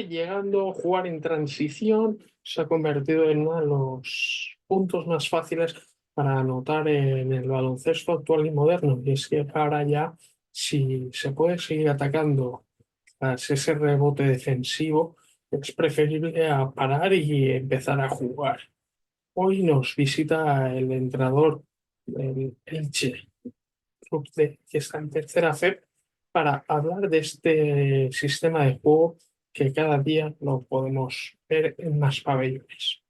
Llegando a jugar en transición, se ha convertido en uno de los puntos más fáciles para anotar en el baloncesto actual y moderno. Y es que ahora ya, si se puede seguir atacando tras ese rebote defensivo, es preferible a parar y empezar a jugar. Hoy nos visita el entrenador del Elche, que está en tercera FEP, para hablar de este sistema de juego que cada día lo podemos ver en más pabellones.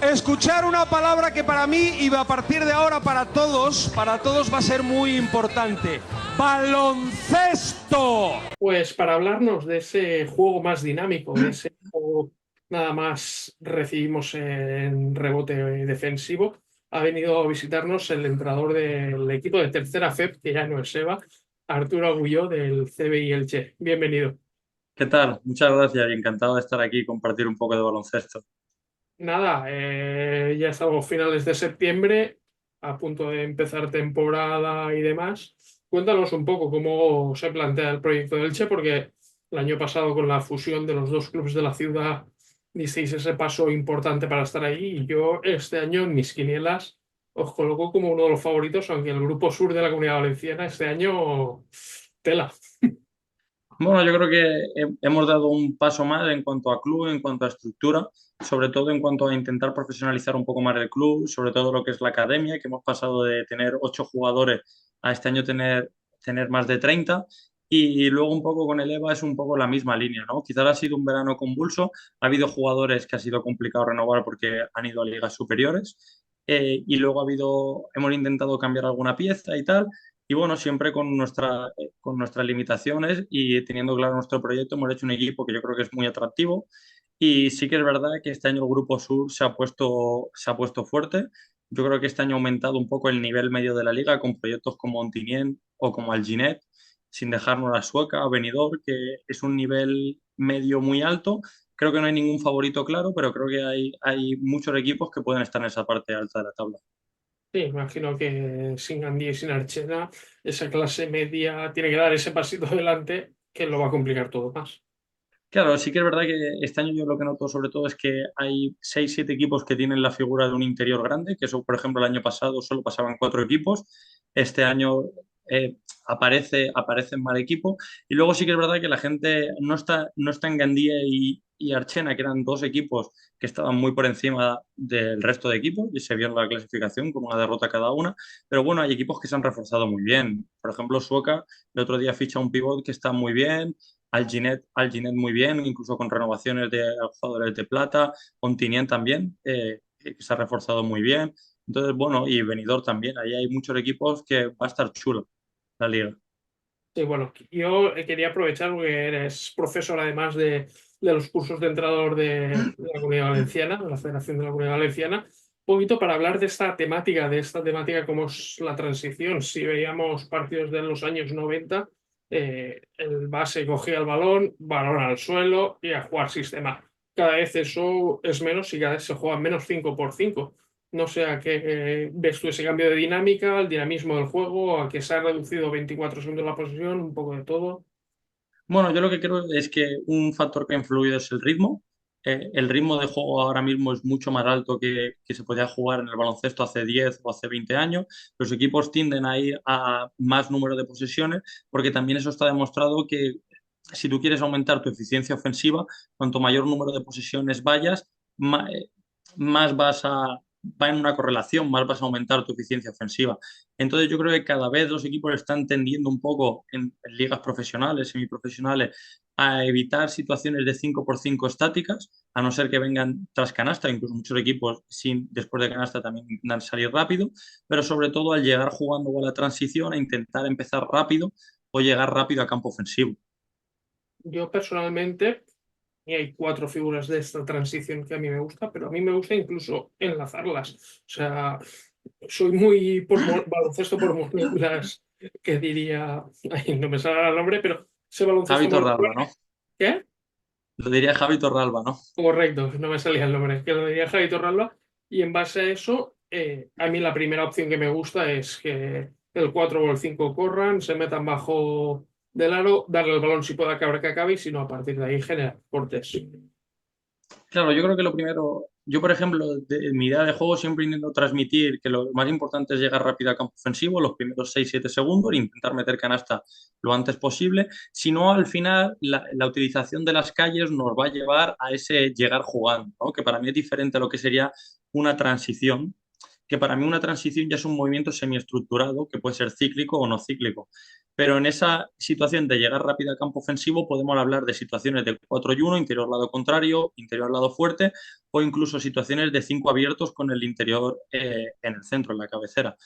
Escuchar una palabra que para mí y a partir de ahora para todos va a ser muy importante. ¡Baloncesto! Pues para hablarnos de ese juego más dinámico, de ese juego nada más recibimos en rebote defensivo, ha venido a visitarnos el entrenador del equipo de tercera FEP, que ya no es Seba, Arturo Agulló del CBI Elche. Bienvenido. ¿Qué tal? Muchas gracias y encantado de estar aquí y compartir un poco de baloncesto. Nada, ya estamos finales de septiembre, a punto de empezar temporada y demás. Cuéntanos un poco cómo se plantea el proyecto del Elche, porque el año pasado con la fusión de los dos clubes de la ciudad disteis ese paso importante para estar ahí y yo este año en mis quinielas os coloco como uno de los favoritos, aunque el grupo sur de la Comunidad Valenciana este año tela. Bueno, yo creo que hemos dado un paso más en cuanto a club, en cuanto a estructura, sobre todo en cuanto a intentar profesionalizar un poco más el club, sobre todo lo que es la academia, que hemos pasado de tener 8 jugadores a este año tener más de 30. Y luego un poco con el EVA es un poco la misma línea, ¿no? Quizás ha sido un verano convulso, ha habido jugadores que ha sido complicado renovar porque han ido a ligas superiores, y luego hemos intentado cambiar alguna pieza y tal. Y bueno, siempre con nuestras limitaciones y teniendo claro nuestro proyecto, hemos hecho un equipo que yo creo que es muy atractivo. Y sí que es verdad que este año el Grupo Sur se ha puesto fuerte. Yo creo que este año ha aumentado un poco el nivel medio de la liga con proyectos como Ontinyent o como Alginet, sin dejarnos la Sueca, Benidorm, que es un nivel medio muy alto. Creo que no hay ningún favorito claro, pero creo que hay muchos equipos que pueden estar en esa parte alta de la tabla. Sí, imagino que sin Gandía y sin Archena, esa clase media tiene que dar ese pasito adelante que lo va a complicar todo más. Claro, sí que es verdad que este año yo lo que noto sobre todo es que hay 6 7 equipos que tienen la figura de un interior grande, que eso, por ejemplo, el año pasado solo pasaban 4 equipos, este año aparecen mal equipo, y luego sí que es verdad que la gente no está en Gandía y Archena, que eran 2 equipos que estaban muy por encima del resto de equipos, y se vio en la clasificación como una derrota cada una, pero bueno, hay equipos que se han reforzado muy bien. Por ejemplo, Sueca el otro día ficha un pivot que está muy bien. Alginet muy bien, incluso con renovaciones de jugadores de plata, Ontinyent también, que se ha reforzado muy bien. Entonces, bueno, y Benidorm también, ahí hay muchos equipos que va a estar chulo la liga. Sí, bueno, yo quería aprovechar porque eres profesor además de los cursos de entrenador de la Comunidad Valenciana, de la Federación de la Comunidad Valenciana, un poquito para hablar de esta temática como es la transición. Si veíamos partidos de los años 90, el base cogía el balón al suelo y a jugar sistema. Cada vez eso es menos y cada vez se juega menos 5 por 5. No sé a qué ves tú ese cambio de dinámica, el dinamismo del juego, a que se ha reducido 24 segundos la posesión, un poco de todo. Bueno, yo lo que creo es que un factor que ha influido es el ritmo. El ritmo de juego ahora mismo es mucho más alto que se podía jugar en el baloncesto hace 10 o hace 20 años. Los equipos tienden a ir a más número de posesiones porque también eso está demostrado que si tú quieres aumentar tu eficiencia ofensiva, cuanto mayor número de posesiones vayas, más va en una correlación, más vas a aumentar tu eficiencia ofensiva. Entonces yo creo que cada vez los equipos están tendiendo un poco en ligas profesionales, semiprofesionales, a evitar situaciones de 5 por 5 estáticas, a no ser que vengan tras canasta, incluso muchos equipos después de canasta también intentan salir rápido, pero sobre todo al llegar jugando a la transición, a intentar empezar rápido o llegar rápido a campo ofensivo. Yo personalmente, y hay 4 figuras de esta transición que a mí me gusta, pero a mí me gusta incluso enlazarlas. O sea, soy muy baloncesto por moléculas, que diría, ay, no me sale el nombre, pero ese Javi baloncesto molecular. Torralba, ¿no? ¿Qué? Lo diría Javi Torralba, ¿no? Correcto, no me salía el nombre, que lo diría Javi Torralba. Y en base a eso, a mí la primera opción que me gusta es que el 4 o el 5 corran, se metan bajo del aro, darle el balón si puede acabar que acabe y si no, a partir de ahí generar cortes. Claro, yo creo que lo primero, yo por ejemplo, en mi idea de juego siempre intento transmitir que lo más importante es llegar rápido al campo ofensivo, los primeros 6-7 segundos, e intentar meter canasta lo antes posible. Si no, al final la utilización de las calles nos va a llevar a ese llegar jugando, ¿no? Que para mí es diferente a lo que sería una transición, que para mí una transición ya es un movimiento semiestructurado que puede ser cíclico o no cíclico. Pero en esa situación de llegar rápido al campo ofensivo podemos hablar de situaciones de 4-1, interior lado contrario, interior lado fuerte, o incluso situaciones de 5 abiertos con el interior en el centro, en la cabecera.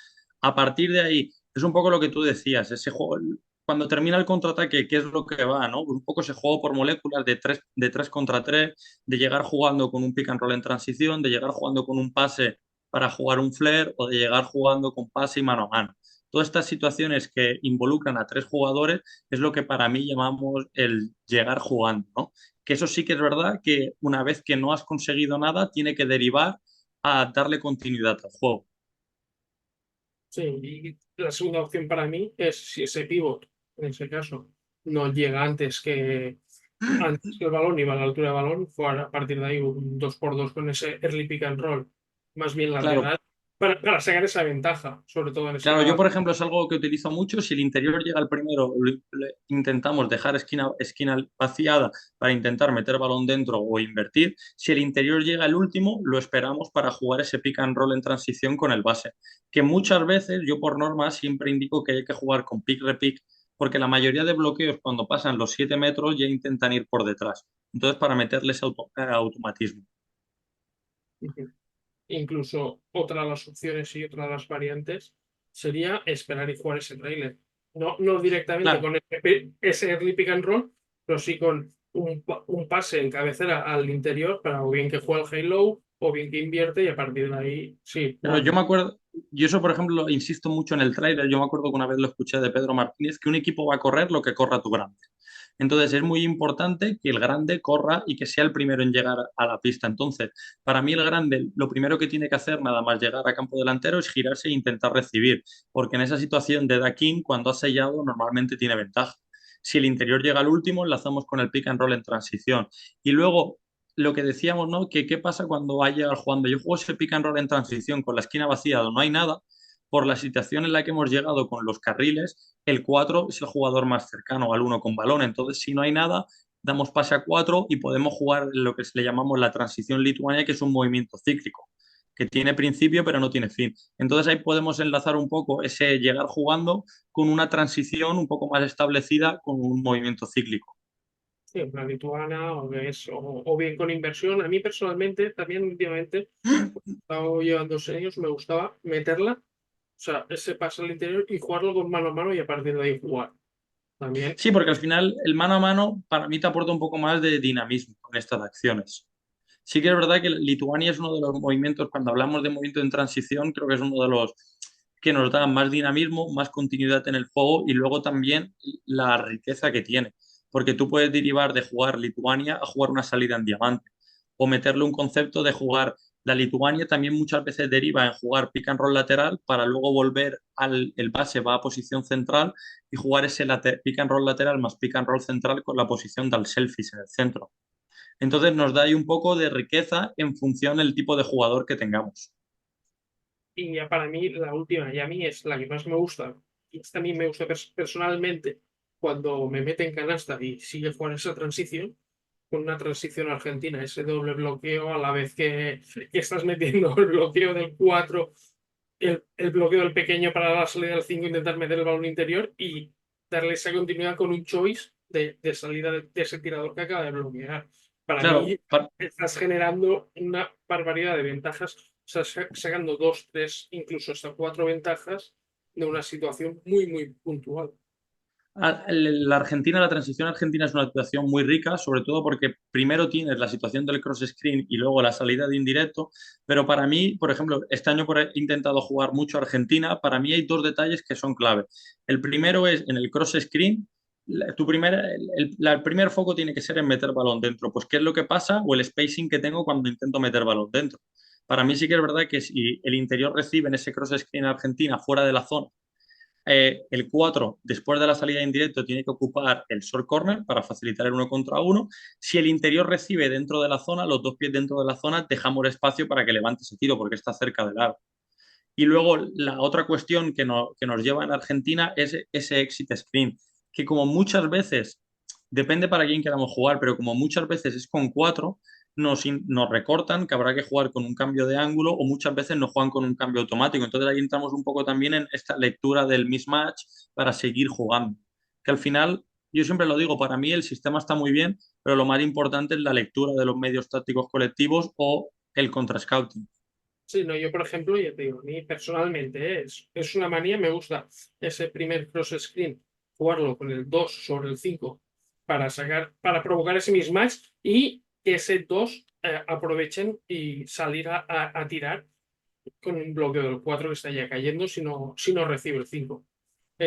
A partir de ahí, es un poco lo que tú decías, ese juego, cuando termina el contraataque, ¿qué es lo que va? ¿No? Un poco ese juego por moléculas de 3 contra 3, de llegar jugando con un pick and roll en transición, de llegar jugando con un pase para jugar un flare o de llegar jugando con pase y mano a mano. Todas estas situaciones que involucran a 3 jugadores es lo que para mí llamamos el llegar jugando, ¿no? Que eso sí que es verdad que una vez que no has conseguido nada, tiene que derivar a darle continuidad al juego. Sí, y la segunda opción para mí es si ese pivot, en ese caso, no llega antes que el balón y va a la altura del balón, jugar a partir de ahí un 2x2 con ese early pick and roll, más bien Claro, lateral, para sacar esa ventaja, sobre todo en claro, yo esa. por ejemplo es algo que utilizo mucho. Si el interior llega al primero, intentamos dejar esquina vaciada para intentar meter balón dentro o invertir. Si el interior llega al último, lo esperamos para jugar ese pick and roll en transición con el base. Que muchas veces yo por norma siempre indico que hay que jugar con pick repick, porque la mayoría de bloqueos cuando pasan los 7 metros ya intentan ir por detrás. Entonces para meterles automatismo. Ujú. Incluso otra de las opciones y otra de las variantes sería esperar y jugar ese trailer. No directamente Claro. con ese early pick and roll, pero sí con un pase en cabecera al interior para o bien que juegue el high-low o bien que invierte y a partir de ahí sí. Pero yo me acuerdo, yo eso por ejemplo insisto mucho en el tráiler, yo me acuerdo que una vez lo escuché de Pedro Martínez, que un equipo va a correr lo que corra tu grande. Entonces es muy importante que el grande corra y que sea el primero en llegar a la pista. Entonces, para mí el grande lo primero que tiene que hacer nada más llegar a campo delantero es girarse e intentar recibir, porque en esa situación de Dakin, cuando ha sellado, normalmente tiene ventaja. Si el interior llega al último, enlazamos con el pick and roll en transición. Y luego lo que decíamos, ¿no? Que qué pasa cuando vaya jugando. Yo juego ese pick and roll en transición con la esquina vacía donde no hay nada. Por la situación en la que hemos llegado con los carriles, el 4 es el jugador más cercano al 1 con balón. Entonces, si no hay nada, damos pase a 4 y podemos jugar lo que le llamamos la transición lituania, que es un movimiento cíclico, que tiene principio pero no tiene fin. Entonces, ahí podemos enlazar un poco ese llegar jugando con una transición un poco más establecida con un movimiento cíclico. Sí, una lituana o bien con inversión. A mí personalmente, también últimamente, he estado llevando 2 años, me gustaba meterla, o sea, ese pase al interior y jugarlo con mano a mano y a partir de ahí jugar. También. Sí, porque al final el mano a mano para mí te aporta un poco más de dinamismo con estas acciones. Sí que es verdad que Lituania es uno de los movimientos, cuando hablamos de movimiento en transición, creo que es uno de los que nos da más dinamismo, más continuidad en el juego y luego también la riqueza que tiene. Porque tú puedes derivar de jugar Lituania a jugar una salida en diamante o meterle un concepto de jugar la Lituania también muchas veces deriva en jugar pick and roll lateral para luego volver al el base va a posición central y jugar ese pick and roll lateral más pick and roll central con la posición del selfies en el centro. Entonces nos da ahí un poco de riqueza en función del tipo de jugador que tengamos. Y ya para mí la última, y a mí es la que más me gusta, y esta a mí me gusta personalmente cuando me mete en canasta y sigue jugando esa transición, con una transición argentina, ese doble bloqueo a la vez que estás metiendo el bloqueo del 4, el bloqueo del pequeño para la salida del 5, intentar meter el balón interior y darle esa continuidad con un choice de salida de ese tirador que acaba de bloquear. Para Claro, mí estás generando una barbaridad de ventajas, o sea, sacando 2, 3, incluso hasta 4 ventajas de una situación muy, muy puntual. la Argentina, la transición argentina es una situación muy rica, sobre todo porque primero tienes la situación del cross screen y luego la salida de indirecto, pero para mí, por ejemplo, este año he intentado jugar mucho Argentina, para mí hay dos detalles que son clave. El primero es en el cross screen, el primer foco tiene que ser en meter balón dentro, pues qué es lo que pasa o el spacing que tengo cuando intento meter balón dentro. Para mí sí que es verdad que si el interior recibe en ese cross screen Argentina fuera de la zona, El 4, después de la salida en directo, tiene que ocupar el short corner para facilitar el 1 contra 1. Si el interior recibe dentro de la zona, los 2 pies dentro de la zona, dejamos espacio para que levante ese tiro porque está cerca del aro. Y luego la otra cuestión que nos lleva en Argentina es ese exit screen, que como muchas veces, depende para quién queramos jugar, pero como muchas veces es con 4, nos recortan que habrá que jugar con un cambio de ángulo o muchas veces no juegan con un cambio automático. Entonces ahí entramos un poco también en esta lectura del mismatch para seguir jugando. Que al final, yo siempre lo digo, para mí el sistema está muy bien, pero lo más importante es la lectura de los medios tácticos colectivos o el contra-scouting. Sí, no, yo por ejemplo, ya te digo, a mí personalmente es una manía, me gusta ese primer cross screen, jugarlo con el 2 sobre el 5 para sacar, para provocar ese mismatch y que ese 2 aprovechen y salir a tirar con un bloqueo del 4 que está ya cayendo si no recibe el 5.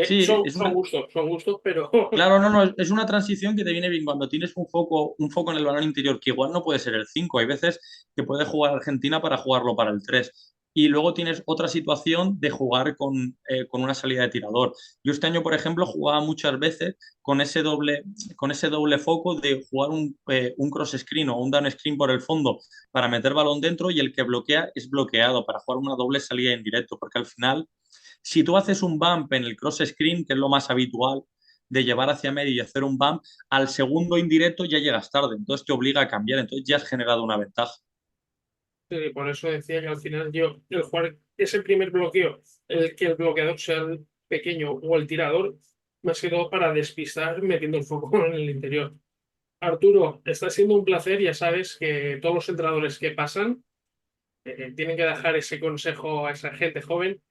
Sí, Son, es son una, gustos, son gustos, pero Claro, no, no, es una transición que te viene bien cuando tienes un foco en el balón interior, que igual no puede ser el 5. Hay veces que puede jugar Argentina para jugarlo para el 3. Y luego tienes otra situación de jugar con una salida de tirador. Yo este año, por ejemplo, jugaba muchas veces con ese doble foco de jugar un cross screen o un down screen por el fondo para meter balón dentro y el que bloquea es bloqueado para jugar una doble salida en directo. Porque al final, si tú haces un bump en el cross screen, que es lo más habitual, de llevar hacia medio y hacer un bump, al segundo indirecto ya llegas tarde, entonces te obliga a cambiar, entonces ya has generado una ventaja. por eso decía que al final yo, el jugar ese primer bloqueo, el que el bloqueador sea el pequeño o el tirador, más que todo para despistar metiendo el foco en el interior. Arturo, está siendo un placer, ya sabes que todos los entrenadores que pasan tienen que dejar ese consejo a esa gente joven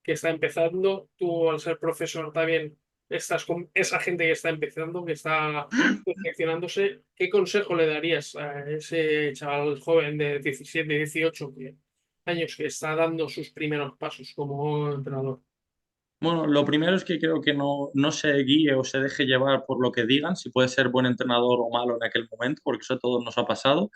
que está empezando. Tú, al ser profesor, también estás con esa gente que está empezando, que está perfeccionándose. ¿Qué consejo le darías a ese chaval joven de 17, 18 años que está dando sus primeros pasos como entrenador? Bueno, lo primero es que creo que no se guíe o se deje llevar por lo que digan, si puede ser buen entrenador o malo en aquel momento, porque eso a todos nos ha pasado.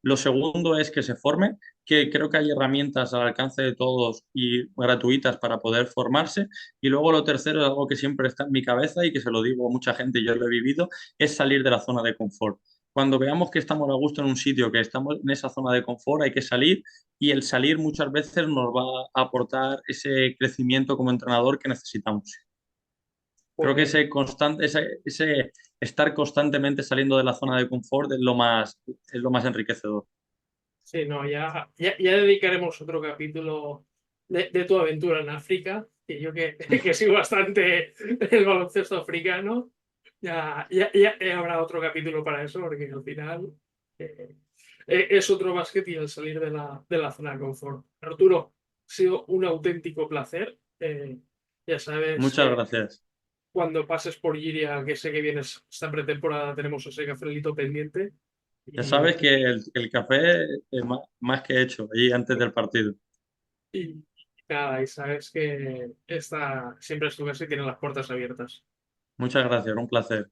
Lo segundo es que se forme, que creo que hay herramientas al alcance de todos y gratuitas para poder formarse. Y luego lo tercero, algo que siempre está en mi cabeza y que se lo digo a mucha gente y yo lo he vivido, es salir de la zona de confort. Cuando veamos que estamos a gusto en un sitio, que estamos en esa zona de confort, hay que salir y el salir muchas veces nos va a aportar ese crecimiento como entrenador que necesitamos. Creo que Pues ese estar constantemente saliendo de la zona de confort es lo más enriquecedor. sí, no, ya dedicaremos otro capítulo de tu aventura en África, que yo que sigo bastante el baloncesto africano, ya habrá otro capítulo para eso, porque al final eh, es otro básquet y el salir de la zona de confort. Arturo, ha sido un auténtico placer. Ya sabes Muchas que gracias. cuando pases por Giria, que sé que vienes esta pretemporada, tenemos ese cafelito pendiente. Ya Y, sabes que el café es más que hecho ahí antes del partido. Y nada, y sabes que siempre es tu casa y tiene las puertas abiertas. Muchas gracias, un placer.